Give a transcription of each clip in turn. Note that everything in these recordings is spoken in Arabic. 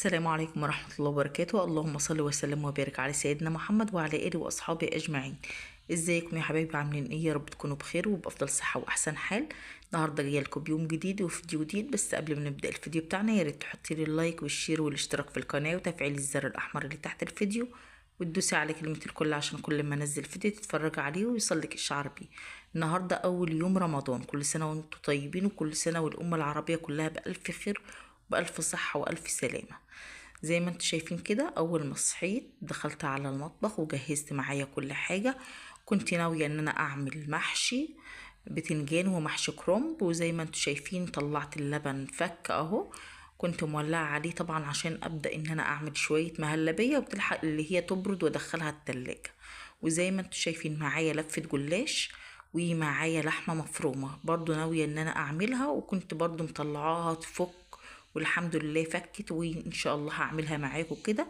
السلام عليكم ورحمة الله وبركاته. اللهم صل وسلم وبارك على سيدنا محمد وعلى آله وأصحابه أجمعين. ازيكم يا حبايبي؟ عاملين ايه؟ يا رب تكونوا بخير وبأفضل صحة وأحسن حال. النهاردة جاية لكم بيوم جديد وفيديو جديد، بس قبل ما نبدأ الفيديو بتاعنا يا ريت تحطي لي اللايك والشير والاشتراك في القناة وتفعيل الزر الأحمر اللي تحت الفيديو، وتدوسي على كلمة الكل عشان كل ما انزل فيديو تتفرج عليه ويوصلك الشعر بيه. النهاردة أول يوم رمضان، كل سنة وانتم طيبين، وكل سنة والأمة العربية كلها بألف خير وبألف صحة وألف سلامة. زي ما انتم شايفين كده، اول ما صحيت دخلت على المطبخ وجهزت معايا كل حاجة. كنت ناوية ان انا اعمل محشي بتنجان ومحشي كرنب، وزي ما انتم شايفين طلعت اللبن فك اهو. كنت مولعة عليه طبعا عشان ابدأ ان انا اعمل شوية مهلبية وبتلحق اللي هي تبرد وادخلها التلاجة. وزي ما انتم شايفين معايا لفة جلاش ومعايا لحمة مفرومة برضو ناوية ان انا اعملها، وكنت برضو مطلعاها تفك والحمد لله فكت، وان شاء الله هعملها معاكم كده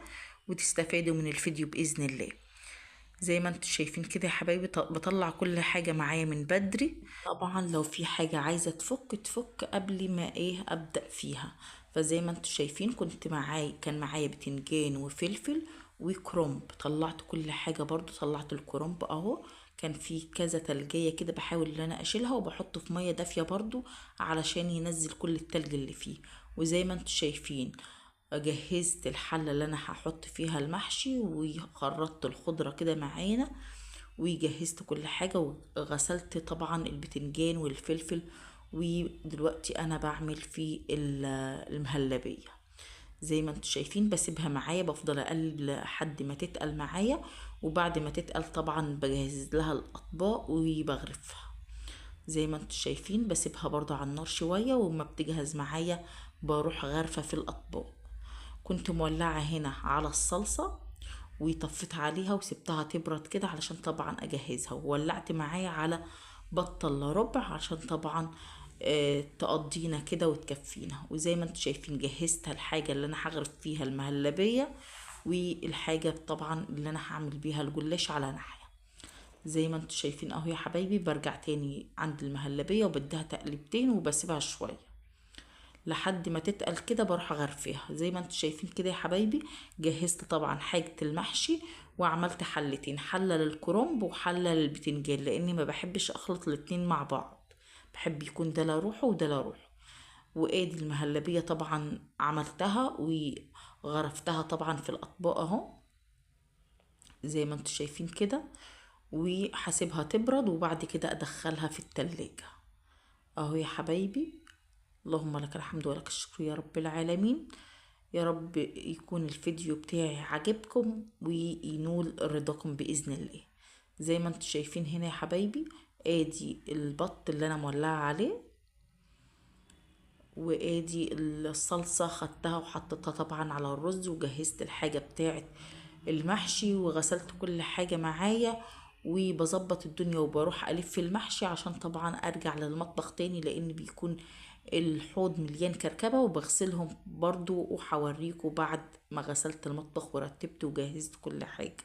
وتستفادوا من الفيديو باذن الله. زي ما انتم شايفين كده يا حبايبي بطلع كل حاجة معايا من بدري. طبعا لو في حاجة عايزة تفك قبل ما ابدأ فيها. فزي ما انتم شايفين كان معايا بتنجان وفلفل وكرنب، طلعت كل حاجة برضو. طلعت الكرنب اهو، كان في كذا تلجية كده بحاول ان انا اشيلها وبحطه في مية دافية برضو علشان ينزل كل التلج اللي فيه. وزي ما انتم شايفين جهزت الحلة اللي انا هحط فيها المحشي وخرطت الخضرة كده معانا وجهزت كل حاجة وغسلت طبعا البتنجان والفلفل. ودلوقتي انا بعمل في المهلبية. زي ما انتم شايفين بسيبها معايا، بفضل اقلب لحد ما تتقل معايا، وبعد ما تتقل طبعا بجهز لها الاطباق وبغرفها. زي ما انتم شايفين بسيبها برضو على النار شوية، وما بتجهز معايا بروح غرفة في الاطباق. كنت مولعة هنا على الصلصة وطفيت عليها وسبتها تبرد كده علشان طبعا اجهزها، وولعت معايا على بطة الا ربع عشان طبعا تقضينا كده وتكفينا. وزي ما انتم شايفين جهزت الحاجة اللي انا هغرف فيها المهلبية، والحاجة طبعا اللي انا هعمل بيها الجلاش على ناحية. زي ما انتم شايفين اهو يا حبايبي، برجع تاني عند المهلبية وبديها تقلبتين وبسيبها شوية لحد ما تتقل كده بروح اغرفيها. زي ما انتم شايفين كده يا حبايبي جهزت طبعا حاجة المحشي وعملت حلتين، حلة للكرنب وحلة للبتنجان، لاني ما بحبش اخلط الاتنين مع بعض، بحب يكون ده لا روحه وده لا روحه. وادي المهلبية طبعا عملتها وغرفتها طبعا في الاطباق اهو زي ما انتم شايفين كده، وهسيبها تبرد وبعد كده ادخلها في التلاجة اهو يا حبايبي. اللهم لك الحمد ولك الشكر يا رب العالمين. يا رب يكون الفيديو بتاعي عجبكم وينول رضاكم بإذن الله. زي ما انتم شايفين هنا يا حبايبي ادي البط اللي انا مولعه عليه، وادي الصلصة خدتها وحطيتها طبعا على الرز، وجهزت الحاجة بتاعت المحشي وغسلت كل حاجة معايا وبظبط الدنيا وبروح ألف في المحشي عشان طبعا أرجع للمطبخ تاني، لأن بيكون الحوض مليان كركبة وبغسلهم برضو، وحوريكوا بعد ما غسلت المطبخ ورتبت وجهزت كل حاجة.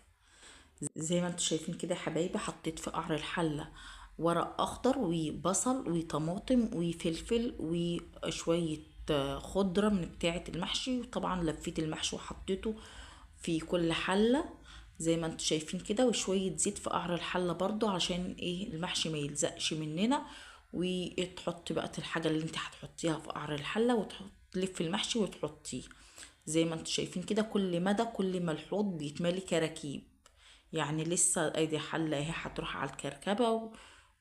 زي ما انتم شايفين كده يا حبايبي حطيت في قعر الحلة ورق اخضر وبصل وطماطم وفلفل وشوية خضرة من بتاعة المحشي، وطبعا لفيت المحشي وحطيته في كل حلة زي ما انتم شايفين كده، وشوية زيت في قعر الحلة برضو عشان ايه المحشي ما يلزقش مننا. وتحط بقى الحاجة اللي انت هتحطيها في قعر الحلة وتلف المحشي وتحطيه زي ما انتم شايفين كده. كل مدى كل ما الحوض بيتملي كراكيب، يعني لسه ادي حلة اهي هتروح على الكركبة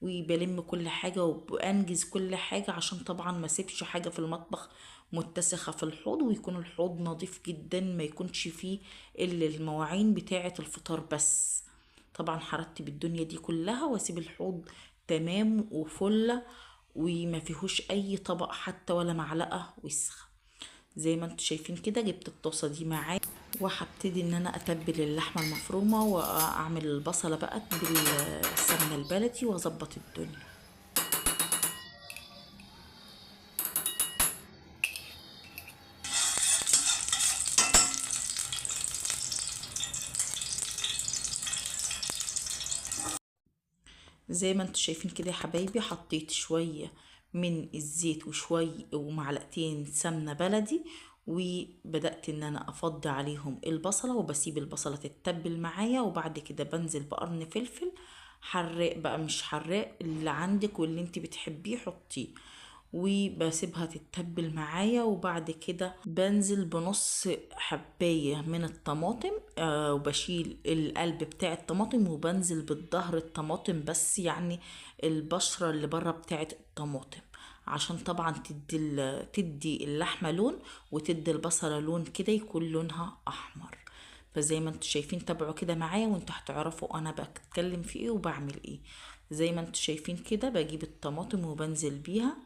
وبلم كل حاجة وبأنجز كل حاجة عشان طبعا ما سيبش حاجة في المطبخ متسخة في الحوض، ويكون الحوض نظيف جدا ما يكونش فيه الا المواعين بتاعة الفطار بس. طبعا هرتب الدنيا دي كلها واسيب الحوض تمام وفلة وما فيهوش اي طبق حتى ولا معلقة وسخة. زي ما انتم شايفين كده جبت الطاسة دي معايا وهبتدي ان انا اتبل اللحمه المفرومه واعمل البصله بقى بالسمنه البلدي واظبط الدنيا. زي ما انتم شايفين كده يا حبايبي حطيت شويه من الزيت وشويه ومعلقتين سمنه بلدي، وبدأت ان انا افضي عليهم البصلة وبسيب البصلة تتبل معايا، وبعد كده بنزل بقرن فلفل حراق بقى مش حراق، اللي عندك واللي انت بتحبيه حطيه، وبسيبها تتبل معايا. وبعد كده بنزل بنص حباية من الطماطم، وبشيل القلب بتاع الطماطم، وبنزل بالظهر الطماطم بس، يعني البشرة اللي بره بتاعت الطماطم، عشان طبعا تدي اللحمة لون، وتدي البصلة لون كده يكون لونها احمر. فزي ما انتوا شايفين تابعوا كده معايا وانتوا هتعرفوا انا بتكلم في ايه وبعمل ايه. زي ما انتوا شايفين كده بجيب الطماطم وبنزل بيها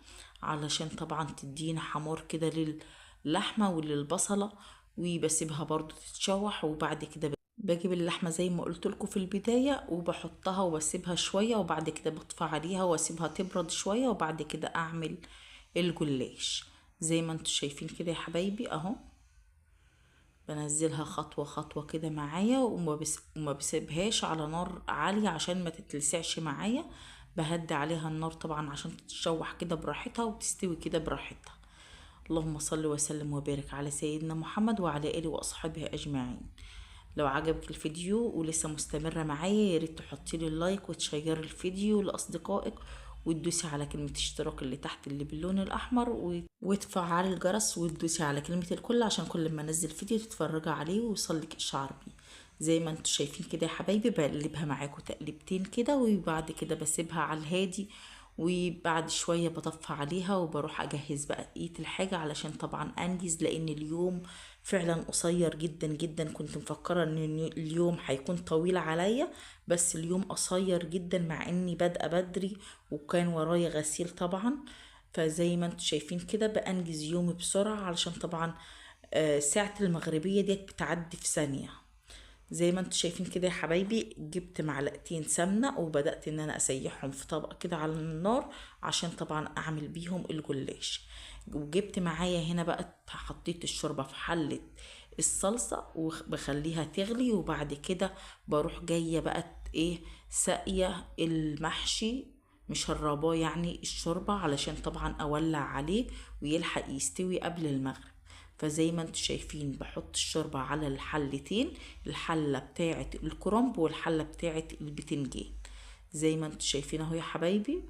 علشان طبعا تدينا حمار كده للحمة وللبصلة، وبسيبها برضو تتشوح. وبعد كده بجيب اللحمة زي ما قلت لكم في البداية وبحطها وبسيبها شوية، وبعد كده بطفى عليها واسيبها تبرد شوية، وبعد كده اعمل الجلاش. زي ما انتوا شايفين كده يا حبايبي اهو، بنزلها خطوة خطوة كده معايا، وما بسيبهاش على نار عالية عشان ما تتلسعش معايا. بهدي عليها النار طبعا عشان تتشوح كده براحتها وتستوي كده براحتها. اللهم صل وسلم وبارك على سيدنا محمد وعلى آله وأصحابه أجمعين. لو عجبك الفيديو ولسه مستمرة معايا، ياريت تحطي لي اللايك وتشيري الفيديو لأصدقائك، وتدوسي على كلمة اشتراك اللي تحت اللي باللون الأحمر، وتفعلي الجرس، وتدوسي على كلمة الكل عشان كل ما انزل فيديو تتفرجي عليه ويوصلك إشعار بيه. زي ما انتوا شايفين كده يا حبايبي بقلبها معاكم تقلبتين كده، وبعد كده بسيبها على الهادي، وبعد شوية بطفي عليها وبروح أجهز بقى بقية الحاجة علشان طبعا أنجز، لأن اليوم فعلا قصير جدا جدا. كنت مفكرة ان اليوم هيكون طويل عليا، بس اليوم قصير جدا مع اني بادئة بدري وكان ورايا غسيل طبعا. فزي ما انتوا شايفين كده بأنجز يومي بسرعة علشان طبعا ساعة المغربية ديت بتعدي في ثانية. زي ما انتوا شايفين كده يا حبايبي جبت معلقتين سمنة وبدأت ان انا اسيحهم في طبق كده على النار عشان طبعا اعمل بيهم الجلاش. وجبت معايا هنا بقى حطيت الشوربة في حلة الصلصة وبخليها تغلي، وبعد كده بروح جاية بقى ايه ساقية المحشي، مش الرباه يعني الشوربة، علشان طبعا اولع عليه ويلحق يستوي قبل المغرب. فزي ما انتوا شايفين بحط الشوربة على الحلتين، الحلة بتاعة الكرنب والحلة بتاعة البتنجان. زي ما انتوا شايفين اهو يا حبايبي،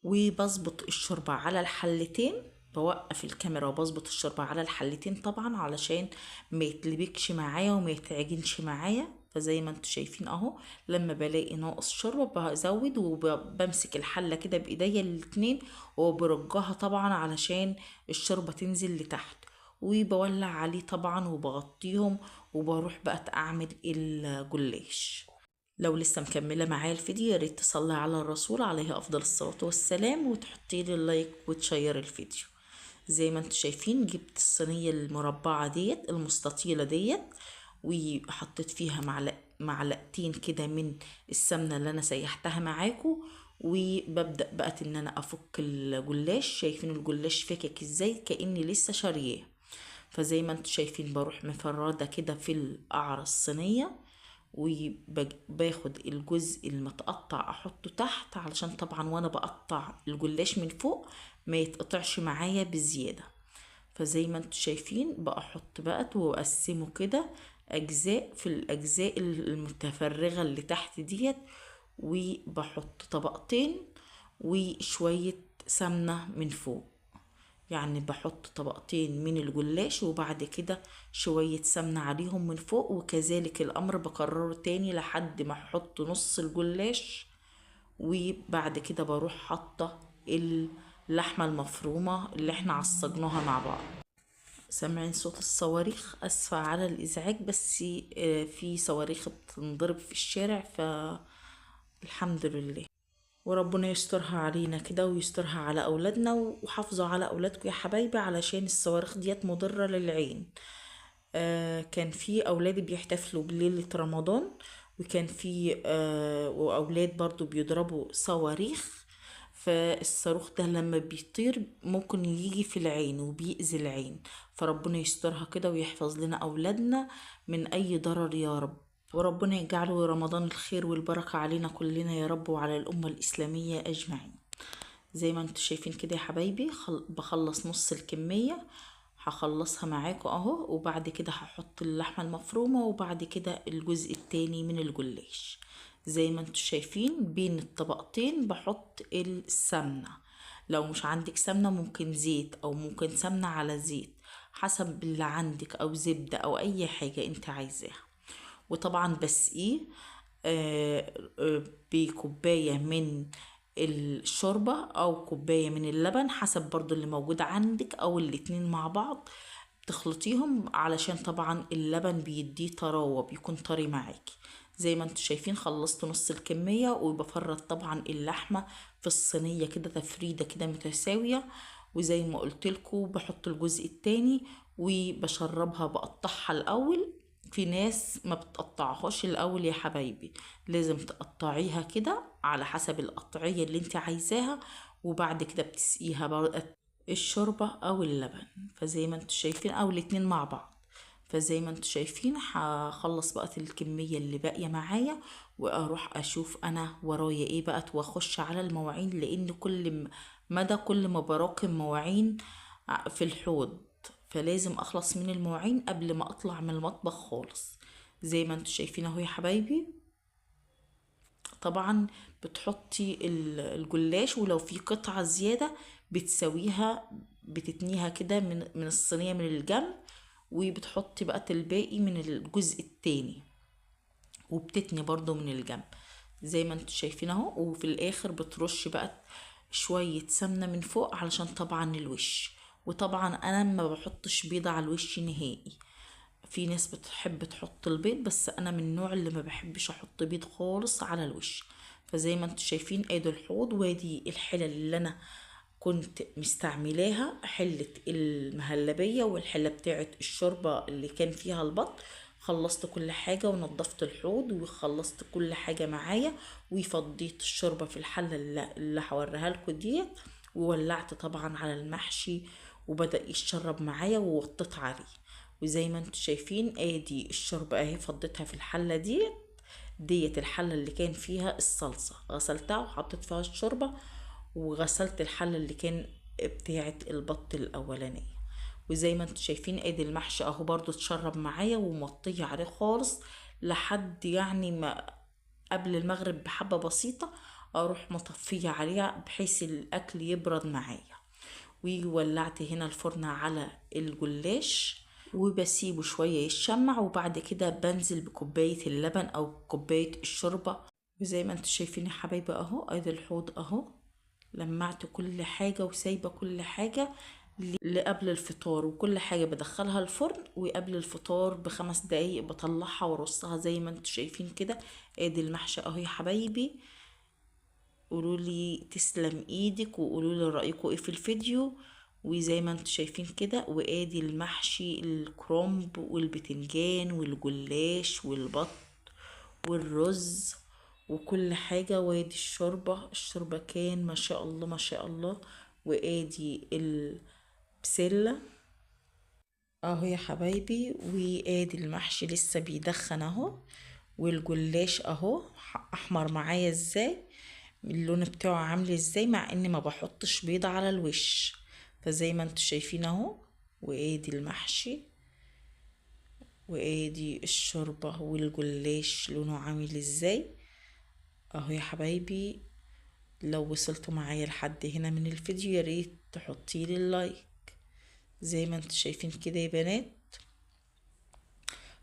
وبظبط الشوربة على الحلتين. بوقف الكاميرا وبظبط الشوربة على الحلتين طبعا علشان ما يتلبكش معايا وما يتعجنش معايا. فزي ما انتوا شايفين اهو، لما بلاقي ناقص شوربة بزود، وبمسك الحلة كده بايديا الاتنين وبرجها طبعا علشان الشوربة تنزل لتحت، وبولع عليه طبعا وبغطيهم، وبروح بقى اعمل الجلاش. لو لسه مكملة معايا الفيديو ياريت تصلي على الرسول عليه أفضل الصلاة والسلام، وتحطي لي اللايك وتشير الفيديو. زي ما انتوا شايفين جبت الصينية المربعة ديت المستطيلة ديت، وحطيت فيها معلقتين كده من السمنة اللي أنا سيحتها معاكم، وببدأ بقى ان انا افك الجلاش. شايفين الجلاش فاكك ازاي كأني لسه شارياه. فزي ما انتوا شايفين بروح مفردة كده في القعر الصينية، وباخد الجزء المتقطع احطه تحت علشان طبعا وانا بقطع الجلاش من فوق ما يتقطعش معايا بزيادة. فزي ما انتوا شايفين بحط بقى واقسمه كده اجزاء في الاجزاء المتفرغة اللي تحت ديت، وبحط طبقتين وشوية سمنة من فوق. يعني بحط طبقتين من الجلاش وبعد كده شوية سمنة عليهم من فوق، وكذلك الأمر بكرره تاني لحد ما احط نص الجلاش. وبعد كده بروح حاطة اللحمة المفرومة اللي احنا عصجناها مع بعض. سامعين صوت الصواريخ؟ اسفة على الازعاج، بس في صواريخ بتنضرب في الشارع، فالحمد لله. وربنا يسترها علينا كده ويسترها على اولادنا، وحافظوا على اولادكم يا حبايبي علشان الصواريخ ديت مضرة للعين. كان في اولادي بيحتفلوا بليلة رمضان، وكان في واولاد برضو بيضربوا صواريخ. فالصاروخ ده لما بيطير ممكن يجي في العين وبيأذي العين، فربنا يسترها كده ويحفظ لنا اولادنا من اي ضرر يا رب. وربنا يجعله رمضان الخير والبركة علينا كلنا يا رب وعلى الأمة الإسلامية أجمعين. زي ما انتوا شايفين كده يا حبايبي بخلص نص الكمية هخلصها معاكم اهو. وبعد كده هحط اللحمة المفرومة، وبعد كده الجزء التاني من الجلاش. زي ما انتوا شايفين بين الطبقتين بحط السمنة. لو مش عندك سمنة ممكن زيت او ممكن سمنة على زيت، حسب اللي عندك، او زبدة او اي حاجة انت عايزاها. وطبعا بسقيه بكوباية من الشوربة او كوباية من اللبن، حسب برضو اللي موجود عندك، او الاتنين مع بعض تخلطيهم، علشان طبعا اللبن بيديه طراوة، بيكون طري معاكي. زي ما انتوا شايفين خلصت نص الكمية، وبفرط طبعا اللحمة في الصينية كده تفريدة كده متساوية. وزي ما قلتلكوا بحط الجزء التاني وبشربها، بقطعها الأول. في ناس ما بتقطعهاش الأول يا حبايبي، لازم تقطعيها كده على حسب القطعية اللي انت عايزاها، وبعد كده بتسقيها الشوربة او اللبن. فزي ما انتوا شايفين، او الاتنين مع بعض. فزي ما انتوا شايفين هخلص بقى الكمية اللي باقية معايا، واروح اشوف انا ورايا ايه بقى، واخش على المواعين، لان مدى كل ما براكم مواعين في الحوض، فلازم اخلص من المواعين قبل ما اطلع من المطبخ خالص. زي ما انتوا شايفين اهو يا حبايبي. طبعا بتحطي الجلاش، ولو في قطعة زيادة بتسويها، بتتنيها كده من الصينية من الجنب، وبتحطي بقى الباقي من الجزء التاني، وبتتني برضو من الجنب زي ما انتوا شايفين اهو. وفي الاخر بترش بقى شوية سمنة من فوق علشان طبعا الوش. وطبعا انا ما بحطش بيضة على الوش نهائي. في ناس بتحب تحط البيض، بس انا من النوع اللي ما بحبش احط بيض خالص على الوش. فزي ما انتوا شايفين ادي الحوض، وادي الحلل اللي انا كنت مستعملاها، حلة المهلبية والحلة بتاعت الشوربة اللي كان فيها البط. خلصت كل حاجة ونضفت الحوض وخلصت كل حاجة معايا، وفضيت الشوربة في الحلة اللي هوريها لكم ديت. وولعت طبعا على المحشي، وبدأ يتشرب معايا، ووطيت عليه. وزي ما انتوا شايفين ادي الشوربة اهي، فضيتها في الحلة ديت الحلة اللي كان فيها الصلصة، غسلتها وحطيت فيها الشوربة، وغسلت الحلة اللي كان بتاعة البط الأولانية. وزي ما انتوا شايفين ادي المحشي اهو برضو اتشرب معايا، ومطية عليه خالص لحد يعني ما قبل المغرب بحبة بسيطة، اروح مطفية عليها بحيث الاكل يبرد معايا. وولعت هنا الفرن على الجلاش، وبسيبه شوية يتشمع، وبعد كده بنزل بكوباية اللبن او كوباية الشوربة. وزي ما انتوا شايفين يا حبايبي اهو ادي الحوض اهو، لمعت كل حاجة وسايبة كل حاجة لقبل الفطار، وكل حاجة بدخلها الفرن، وقبل الفطار ب5 دقايق بطلعها وارصها زي ما انتوا شايفين كده. ادي المحشي اهو يا حبايبي. قولولي تسلم ايدك، وقولولي رأيكم ايه في الفيديو. وزي ما انتوا شايفين كده، وادي المحشي الكرنب والبتنجان والجلاش والبط والرز وكل حاجة. وادي الشوربة كان ما شاء الله ما شاء الله. وادي البسلة اهو يا حبايبي. وادي المحشي لسه بيدخن اهو، والجلاش اهو احمر معايا ازاي، اللون بتاعه عامل ازاي، مع اني ما بحطش بيضة على الوش. فزي ما انتوا شايفين اهو. وادي المحشي، وادي الشوربة والجلاش لونه عامل ازاي اهو يا حبايبي. لو وصلتوا معايا لحد هنا من الفيديو يا ريت تحطيلي اللايك. زي ما انتوا شايفين كده يا بنات.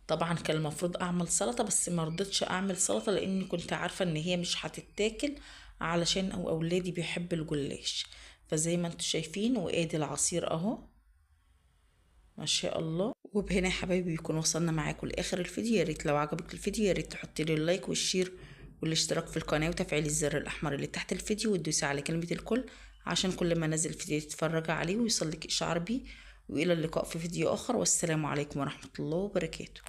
طبعا كان المفروض اعمل سلطة، بس ما رضيتش اعمل سلطة لاني كنت عارفة ان هي مش هتتاكل، علشان اولادي بيحبوا الجلاش. فزي ما انتوا شايفين، وادي العصير اهو ما شاء الله. وبهنا يا حبايبي بيكون وصلنا معاكم لاخر الفيديو. يا ريت لو عجبك الفيديو يا ريت تحطي لي اللايك والشير والاشتراك في القناه، وتفعيل الزر الاحمر اللي تحت الفيديو، وتدوسي على كلمه الكل عشان كل ما انزل فيديو تتفرجي عليه ويوصلك اشعار بيه. والى اللقاء في فيديو اخر، والسلام عليكم ورحمه الله وبركاته.